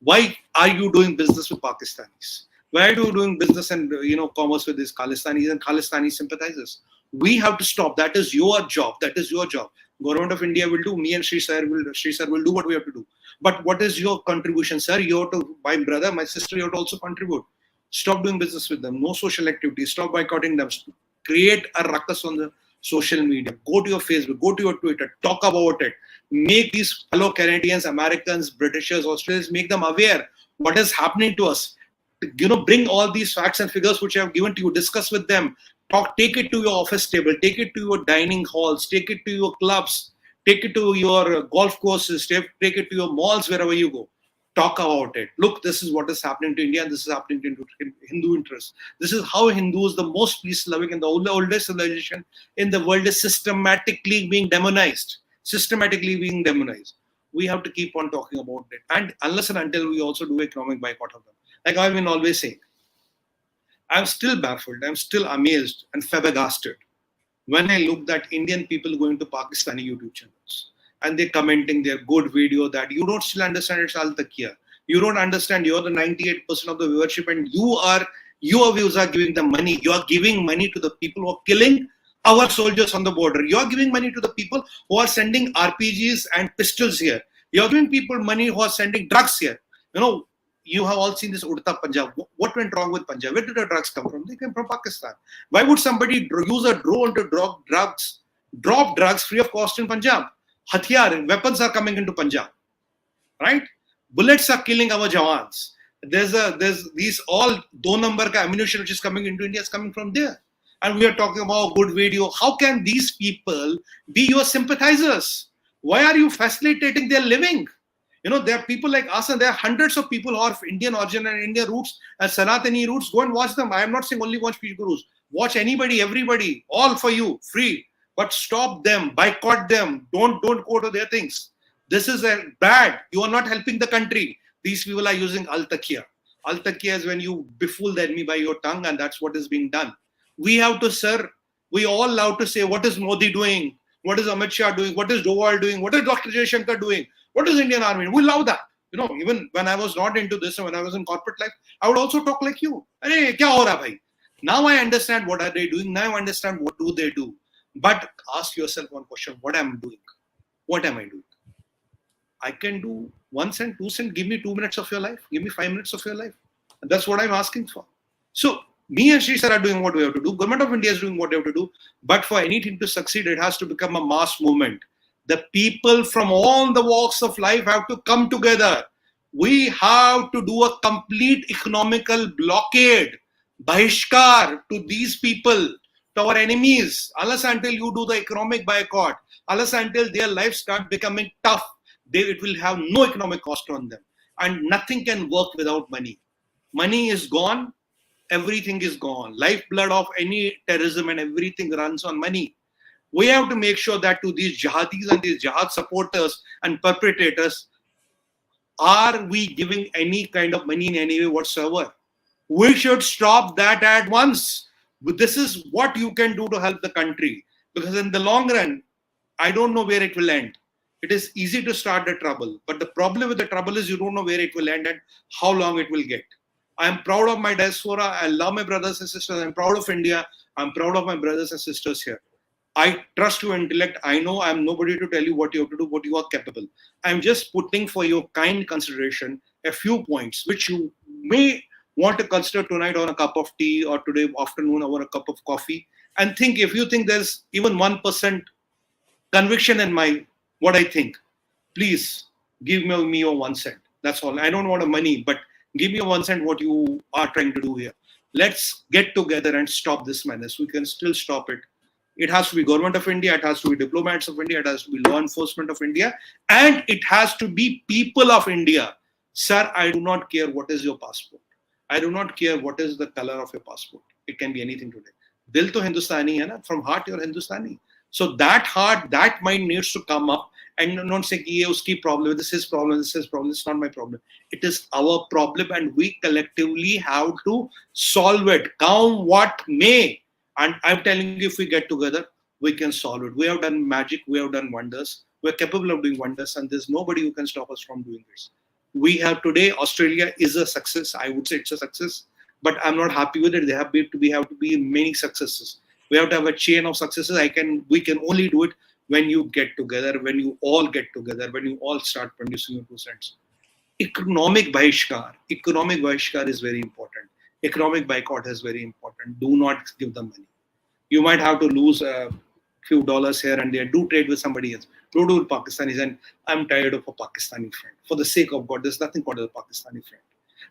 Speaker 2: Why are you doing business with Pakistanis? Why are you doing business and commerce with these Khalistanis and Khalistani sympathizers? We have to stop. That is your job. That is your job. Government of India will do. Me and Sri sir will do what we have to do. But what is your contribution, sir? You have to, my brother, my sister, you have to also contribute. Stop doing business with them. No social activity. Stop boycotting them. Create a ruckus on the social media. Go to your Facebook. Go to your Twitter. Talk about it. Make these fellow Canadians, Americans, Britishers, Australians, make them aware what is happening to us. Bring all these facts and figures which I have given to you. Discuss with them. Take it to your office table. Take it to your dining halls. Take it to your clubs. Take it to your golf courses. Take it to your malls, wherever you go. Talk about it. Look, this is what is happening to India, and this is happening to Hindu interests. This is how Hindus, the most peace-loving and the oldest civilization in the world, is systematically being demonized. Systematically being demonized. We have to keep on talking about it. And unless and until we also do economic boycott of them. Like I've been always saying, I'm still baffled, I'm still amazed and flabbergasted when I looked at Indian people going to Pakistani YouTube channels and they're commenting their good video that you don't still understand it's 𝙒𝙧𝙤𝙦. You don't understand you're the 98% of the viewership and your views are giving them money. You are giving money to the people who are killing our soldiers on the border. You are giving money to the people who are sending RPGs and pistols here. You're giving people money who are sending drugs here. You have all seen this Udta Punjab. What went wrong with Punjab? Where did the drugs come from? They came from Pakistan. Why would somebody use a drone to drop drugs free of cost in Punjab? Weapons are coming into Punjab, right? Bullets are killing our jawans. There's these all 2 number ka ammunition which is coming into India is coming from there. And we are talking about a good video. How can these people be your sympathizers? Why are you facilitating their living? There are people like us and there are hundreds of people who are of Indian origin and Indian roots and Sanatani roots. Go and watch them. I am not saying only watch PGurus. Watch anybody, everybody, all for you, free. But stop them, boycott them. Don't go to their things. This is bad. You are not helping the country. These people are using 𝙒𝙧𝙤𝙦. 𝙒𝙧𝙤𝙦 is when you befool the enemy by your tongue, and that's what is being done. We have to, sir, we all love to say, what is Modi doing? What is Amit Shah doing? What is Doval doing? What is Dr. Jaishankar doing? What is Indian Army? We love that. Even when I was not into this and when I was in corporate life, I would also talk like you. Hey, kya ho raha bhai? Now I understand what are they doing. Now I understand what do they do. But ask yourself one question. What am I doing? What am I doing? I can do 1 cent, 2 cent. Give me 2 minutes of your life. Give me 5 minutes of your life. And that's what I'm asking for. So me and Sri sir are doing what we have to do. Government of India is doing what they have to do. But for anything to succeed, it has to become a mass movement. The people from all the walks of life have to come together. We have to do a complete economical blockade, bahishkar to these people, to our enemies, unless until you do the economic boycott, unless until their lives start becoming tough, it will have no economic cost on them. And nothing can work without money. Money is gone, everything is gone. Lifeblood of any terrorism and everything runs on money. We have to make sure that to these jihadis and these jihad supporters and perpetrators, are we giving any kind of money in any way whatsoever? We should stop that at once. But this is what you can do to help the country. Because in the long run, I don't know where it will end. It is easy to start the trouble. But the problem with the trouble is you don't know where it will end and how long it will get. I am proud of my diaspora. I love my brothers and sisters. I'm proud of India. I'm proud of my brothers and sisters here. I trust your intellect. I know I'm nobody to tell you what you have to do, what you are capable. I'm just putting for your kind consideration a few points which you may want to consider tonight on a cup of tea or today afternoon over a cup of coffee. and think, if you think there's even 1% conviction in my what I think, please give me your 1 cent. That's all. I don't want a money, but give me your 1 cent what you are trying to do here. Let's get together and stop this menace. We can still stop it. It has to be government of India, it has to be diplomats of India, it has to be law enforcement of India, and it has to be people of India. Sir, I do not care what is your passport. I do not care what is the color of your passport. It can be anything today. Dil to Hindustani hai na, from heart you're Hindustani. So that heart, that mind needs to come up and not say, ye uski problem, this is problem, this is problem, it's not my problem. It is our problem and we collectively have to solve it. Come what may. And I'm telling you, if we get together, we can solve it. We have done magic, we have done wonders. We're capable of doing wonders and there's nobody who can stop us from doing this. We have today, Australia is a success. I would say it's a success, but I'm not happy with it. We have to be many successes. We have to have a chain of successes. We can only do it when you get together, when you all get together, when you all start producing your 2 cents. Economic bhishkar is very important. Economic boycott is very important. Do not give them money. You might have to lose a few dollars here and there. Do trade with somebody else. Don't do with Pakistanis. And I'm tired of a Pakistani friend. For the sake of God, there's nothing called a Pakistani friend.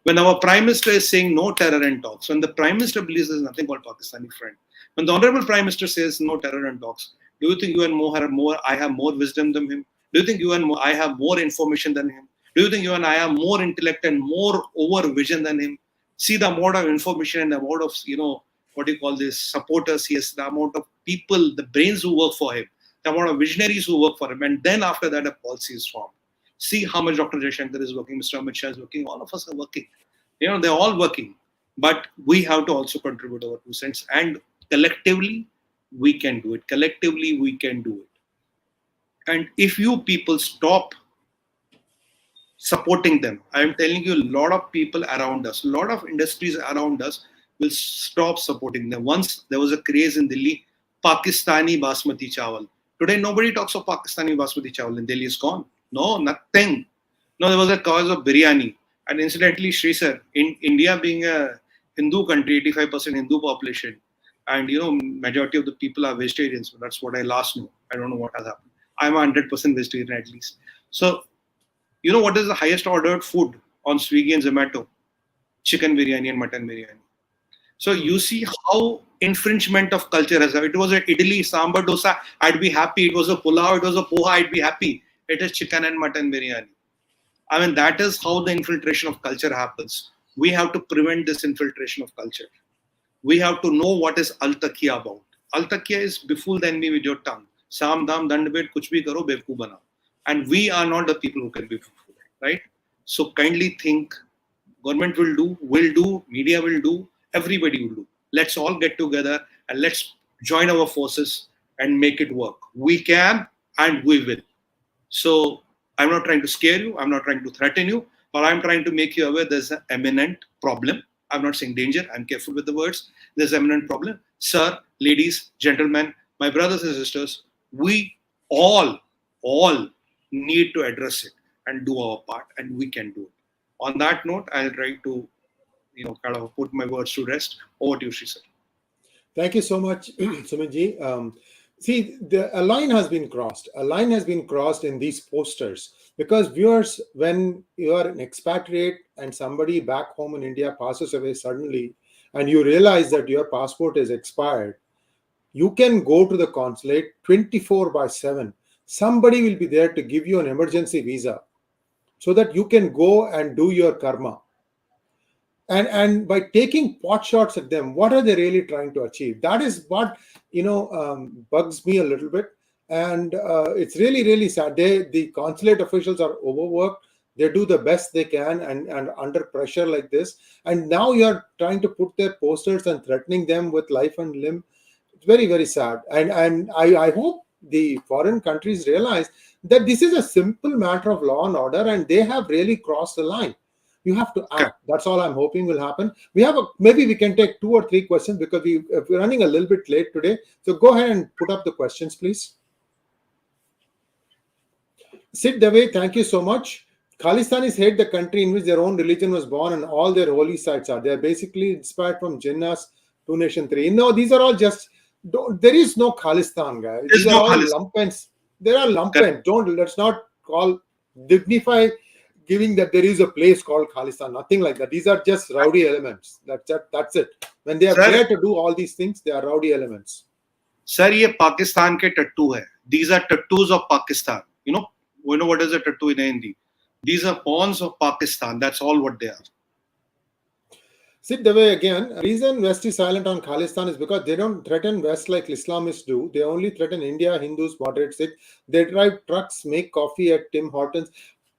Speaker 2: When our Prime Minister is saying no terror and talks, when the Prime Minister believes there's nothing called Pakistani friend, when the Honorable Prime Minister says no terror and talks, do you think you and I have more wisdom than him? Do you think you and I have more information than him? Do you think you and I have more intellect and more over vision than him? See the amount of information and the amount of, what do you call this, supporters he has, the amount of people, the brains who work for him, the amount of visionaries who work for him. And then after that, a policy is formed. See how much Dr. Jaishankar is working, Mr. Amit Shah is working, all of us are working. They're all working. But we have to also contribute our 2 cents. And collectively, we can do it. Collectively, we can do it. And if you people stop supporting them, I'm telling you, a lot of people around us, a lot of industries around us will stop supporting them. Once there was a craze in Delhi, Pakistani basmati chawal. Today, nobody talks of Pakistani basmati chawal in Delhi. Is gone. No, nothing. No, there was a cause of biryani. And incidentally, Shri sir, in India being a Hindu country, 85% Hindu population, and majority of the people are vegetarians. That's what I last knew. I don't know what has happened. I'm 100% vegetarian at least. So, what is the highest ordered food on Swiggy and Zomato? Chicken biryani and mutton biryani. So you see how infringement of culture has happened. It was an idli, sambar, dosa, I'd be happy. It was a pulao, it was a poha, I'd be happy. It is chicken and mutton biryani. I mean, that is how the infiltration of culture happens. We have to prevent this infiltration of culture. We have to know what is al-taqiyya about. Al-taqiyya is befool the enemy with your tongue. Sam, dam, dandbet, kuch bhi karo, bevku bana. And we are not the people who can be befooled, right? So kindly think, government will do, media will do, everybody will do. Let's all get together and let's join our forces and make it work. We can and we will. So I'm not trying to scare you. I'm not trying to threaten you, but I'm trying to make you aware there's an imminent problem. I'm not saying danger. I'm careful with the words. There's an imminent problem. Sir, ladies, gentlemen, my brothers and sisters, we all need to address it and do our part, and we can do it. On that note, I'll try to, kind of put my words to rest. Over to you, Shri sir.
Speaker 1: Thank you so much, Sumitji. See, a line has been crossed. A line has been crossed in these posters because viewers, when you are an expatriate and somebody back home in India passes away suddenly and you realize that your passport is expired, you can go to the consulate 24/7. Somebody will be there to give you an emergency visa so that you can go and do your karma. And by taking pot shots at them, what are they really trying to achieve? That is what bugs me a little bit, and it's really, really sad. The consulate officials are overworked. They do the best they can, and under pressure like this. And now you're trying to put their posters and threatening them with life and limb. It's very, very sad. And I hope the foreign countries realize that this is a simple matter of law and order, and they have really crossed the line. You have to act. That's all I'm hoping will happen. Maybe we can take 2 or 3 questions because we're running a little bit late today. So go ahead and put up the questions, please. Sid Dave, thank you so much. Khalistanis hate the country in which their own religion was born and all their holy sites are. They're basically inspired from Jinnah's 2 Nation 3. No, these are all just There is no Khalistan, guys.
Speaker 2: There's
Speaker 1: These are
Speaker 2: no
Speaker 1: all
Speaker 2: Khalistan.
Speaker 1: lumpens. There are
Speaker 2: Correct.
Speaker 1: lumpens. Let's not dignify giving that there is a place called Khalistan. Nothing like that. These are just rowdy elements. That's it. When they are
Speaker 2: Sir,
Speaker 1: there to do all these things, they are rowdy elements.
Speaker 2: Sir ये पाकिस्तान के टट्टू है. These are tattoos of Pakistan. We know what is a tattoo in Hindi. These are pawns of Pakistan. That's all what they are.
Speaker 1: See, the way again, reason West is silent on Khalistan is because they don't threaten West like Islamists do. They only threaten India, Hindus, moderate Sikh. They drive trucks, make coffee at Tim Hortons.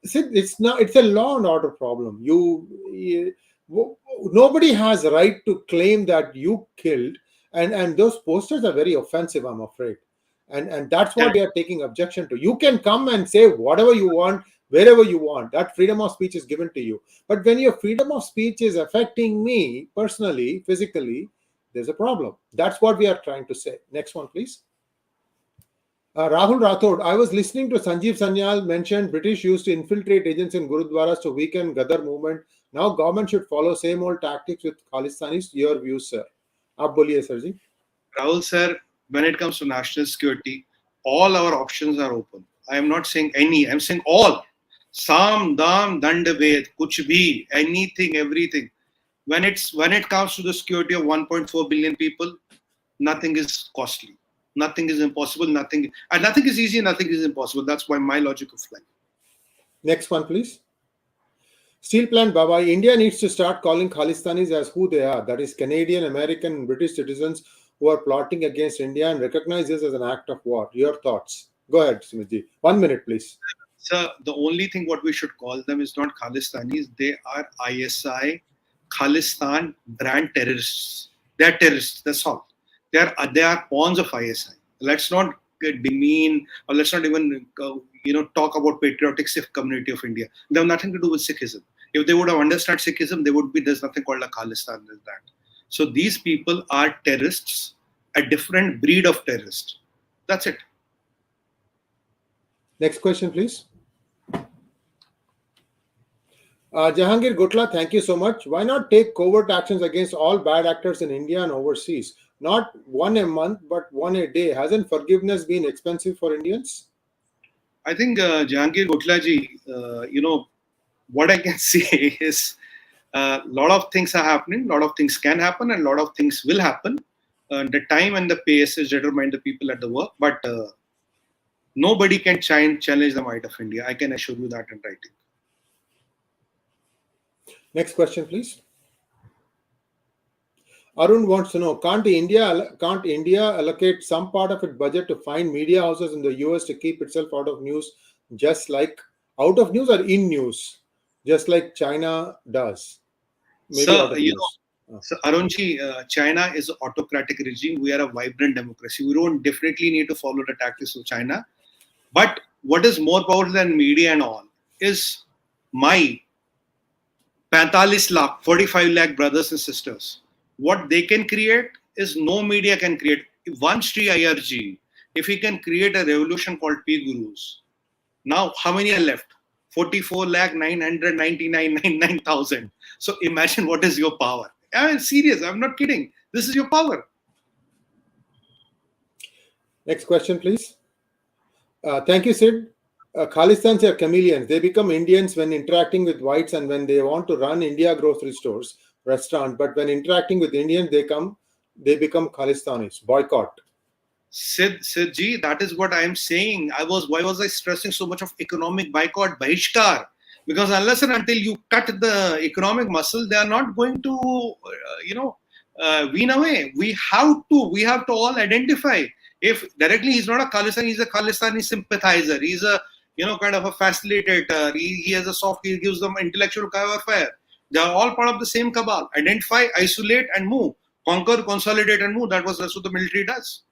Speaker 1: See, it's a law and order problem. Nobody has a right to claim that you killed, and those posters are very offensive, I'm afraid. And that's what
Speaker 2: Correct.
Speaker 1: they are taking objection to. You can come and say whatever you want, wherever you want. That freedom of speech is given to you. But when your freedom of speech is affecting me personally, physically, there's a problem. That's what we are trying to say. Next one, please. Rahul Rathod, I was listening to Sanjeev Sanyal mention British used to infiltrate agents in Gurudwaras to weaken Gadar movement. Now government should follow same old tactics with Khalistanis. Your views, sir. Aap boliye, sir ji.
Speaker 2: Rahul sir, when it comes to national security, all our options are open. I am not saying any, I'm saying all. Sam, Dam, Dand, Ved, Kuch bhi, anything, everything. When it comes to the security of 1.4 billion people, nothing is costly. Nothing is impossible. Nothing is easy. Nothing is impossible. That's why my logic of life.
Speaker 1: Next one, please. Steel plant Baba, India needs to start calling Khalistanis as who they are. That is Canadian, American, British citizens who are plotting against India and recognize this as an act of war. Your thoughts? Go ahead, Sumitji. 1 minute, please.
Speaker 2: Sir, the only thing what we should call them is not Khalistanis. They are ISI, Khalistan brand terrorists. They are terrorists. That's all. They are pawns of ISI. Let's not demean, or let's not even talk about patriotic Sikh community of India. They have nothing to do with Sikhism. If they would have understood Sikhism, there's nothing called a Khalistan. There's that. So these people are terrorists, a different breed of terrorist. That's it.
Speaker 1: Next question, please. Jahangir Gutla, thank you so much. Why not take covert actions against all bad actors in India and overseas? Not one a month, but one a day. Hasn't forgiveness been expensive for Indians?
Speaker 2: I think Jahangir Gutla ji, what I can say is a lot of things are happening, a lot of things can happen, and a lot of things will happen. The time and the pace is determined the people at the work, but nobody can challenge the might of India. I can assure you that in writing.
Speaker 1: Next question, please. Arun wants to know, can't India allocate some part of its budget to find media houses in the US to keep itself out of news, just like out of news or in news, just like China does? Maybe
Speaker 2: Sir,
Speaker 1: out of news.
Speaker 2: So Arunji, China is an autocratic regime. We are a vibrant democracy. We don't definitely need to follow the tactics of China. But what is more powerful than media and all is my 45 lakh brothers and sisters. What they can create is no media can create. One Sri IRG, if he can create a revolution called PGurus, now how many are left? 44,999,000. So imagine what is your power. I'm serious. I'm not kidding. This is your power.
Speaker 1: Next question, please. Thank you, Sid. Khalistans are chameleons. They become Indians when interacting with whites and when they want to run India grocery stores, restaurant. But when interacting with Indians, they become Khalistanis. Boycott.
Speaker 2: Sid ji, that is what I am saying. Why was I stressing so much of economic boycott, bahishkar? Because unless and until you cut the economic muscle, they are not going to, wean away. We have to all identify. If directly he's not a Khalistan, he's a Khalistani sympathizer. He's a, kind of a facilitator. He has a soft, he gives them intellectual warfare. They are all part of the same cabal. Identify, isolate, and move. Conquer, consolidate, and move. That's what the military does.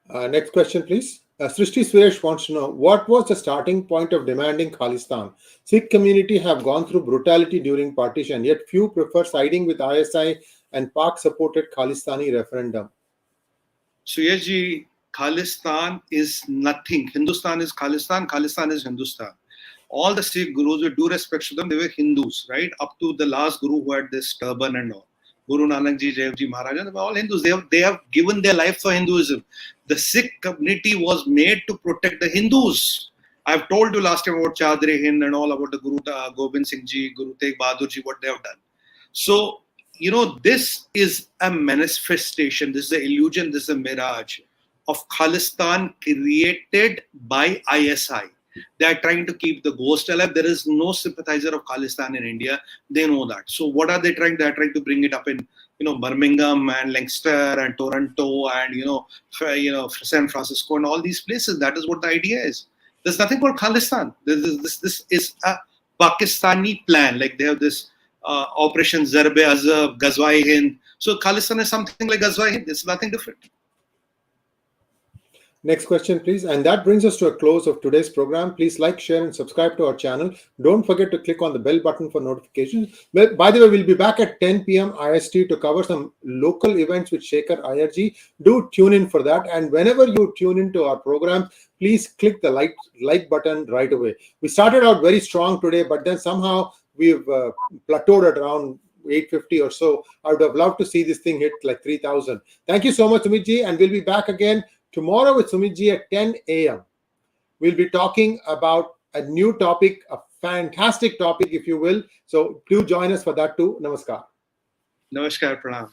Speaker 1: Next question, please. Srishti Suresh wants to know, what was the starting point of demanding Khalistan? Sikh community have gone through brutality during partition, yet few prefer siding with ISI and Pak-supported Khalistani referendum.
Speaker 2: Suyesh ji, Khalistan is nothing. Hindustan is Khalistan, Khalistan is Hindustan. All the Sikh gurus, with due respect to them, they were Hindus, right? Up to the last guru who had this turban and all. Guru Nanak Ji, Dev Ji Maharaj, they were all Hindus. They have given their life for Hinduism. The Sikh community was made to protect the Hindus. I've told you last time about Chadre Hind and all about the Guru Gobind Singh Ji, Guru Tegh Bahadur Ji, what they have done. So, this is a manifestation, this is the illusion, this is a mirage of Khalistan created by ISI. They are trying to keep the ghost alive. There is no sympathizer of Khalistan in India. They know that. So what are they trying? They are trying to bring it up in, Birmingham and Lancaster and Toronto and, San Francisco and all these places. That is what the idea is. There's nothing called Khalistan. This is a Pakistani plan. Like they have this Operation 𝙒𝙬𝙤𝙤, 𝙤𝙬𝙤𝙤 Hind. So Khalistan is something like 𝙤𝙬𝙤𝙤 Hind. It's nothing different.
Speaker 1: Next question, please. And that brings us to a close of today's program. Please like, share, and subscribe to our channel. Don't forget to click on the bell button for notifications. Well, by the way, we'll be back at 10 p.m. IST to cover some local events with 𝙤𝙬𝙤𝙤 𝙤𝙬𝙤𝙤. Do tune in for that. And whenever you tune into our program, please click the like button right away. We started out very strong today, but then somehow we've plateaued at around 850 or so. I would have loved to see this thing hit like 3,000. Thank you so much, Sumit Ji, and we'll be back again tomorrow with Sumit Ji at 10 a.m. We'll be talking about a new topic, a fantastic topic, if you will. So do join us for that too. Namaskar.
Speaker 2: Namaskar, pranam.